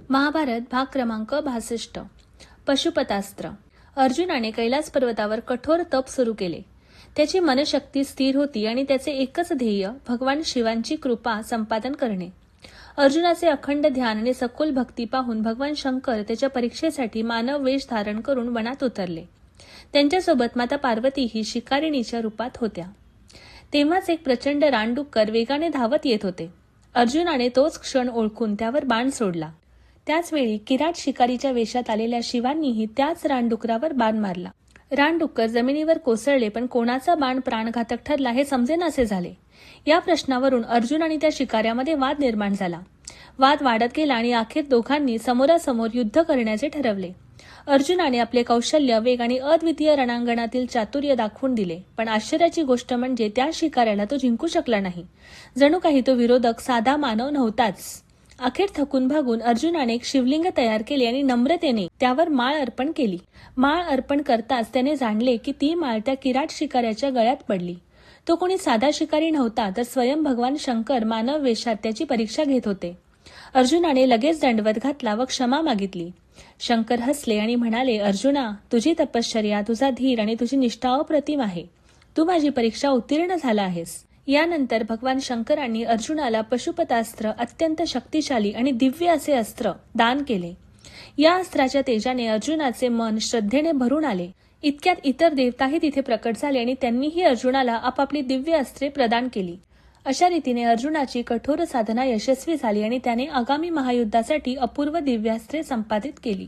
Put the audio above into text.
महाभारत भाग क्रमांक 62. पशुपतास्त्र. अर्जुनाने कैलास पर्वतावर कठोर तप सुरू केले. त्याची मनशक्ती स्थिर होती आणि त्याचे एकच ध्येय भगवान शिवांची कृपा संपादन करणे. अर्जुनाचे अखंड ध्यान आणि सखोल भक्ती पाहून भगवान शंकर त्याच्या परीक्षेसाठी मानव वेश धारण करून वनात उतरले. त्यांच्यासोबत माता पार्वती ही शिकारिणीच्या रूपात होत्या. तेव्हाच एक प्रचंड रानडुक्कर वेगाने धावत येत होते. अर्जुनाने तोच क्षण ओळखून त्यावर बाण सोडला. त्याचवेळी किराट शिकारीच्या वेशात आलेल्या शिवांनीही त्याच रानडुकरावर बाण मारला. रानडुक्कर जमिनीवर कोसळले, पण कोणाचा बाण प्राणघातक ठरला हे समजेनासे झाले. या प्रश्नावरून अर्जुन आणि त्या शिकाऱ्यामध्ये वाद निर्माण झाला. वाद वाढत गेला आणि अखेर दोघांनी समोरासमोर युद्ध करण्याचे ठरवले. अर्जुनाने आपले कौशल्य, वेग आणि अद्वितीय रणांगणातील चातुर्य दाखवून दिले, पण आश्चर्याची गोष्ट म्हणजे त्या शिकाऱ्याला तो जिंकू शकला नाही. जणू काही तो विरोधक साधा मानव नव्हताच. अखेर थकून भागून अर्जुनाने एक शिवलिंग तयार केले आणि नम्रतेने त्यावर माळ अर्पण केली. माळ अर्पण करताच त्याने जाणले की ती माळ त्या किराट शिकाऱ्याच्या गळ्यात पडली. तो कोणी साधा शिकारी नव्हता, तर स्वयं भगवान शंकर मानव वेशात त्याची परीक्षा घेत होते. अर्जुनाने लगेच दंडवत घातला व क्षमा मागितली. शंकर हसले आणि म्हणाले, अर्जुना, तुझी तपश्चर्या, तुझा धीर आणि तुझी निष्ठा अप्रतिम आहे. तू माझी परीक्षा उत्तीर्ण झाला आहेस. यानंतर भगवान शंकरांनी अर्जुनाला पशुपतास्त्र, अत्यंत शक्तिशाली आणि दिव्य असे अस्त्र दान केले. या अस्त्राच्या तेजाने अर्जुनाचे मन श्रद्धेने भरून आले. इतक्यात इतर देवताही तिथे प्रकट झाले आणि त्यांनीही अर्जुनाला आपापली दिव्य अस्त्रे प्रदान केली. अशा रीतीने अर्जुनाची कठोर साधना यशस्वी झाली आणि त्याने आगामी महायुद्धासाठी अपूर्व दिव्यास्त्रे संपादित केली.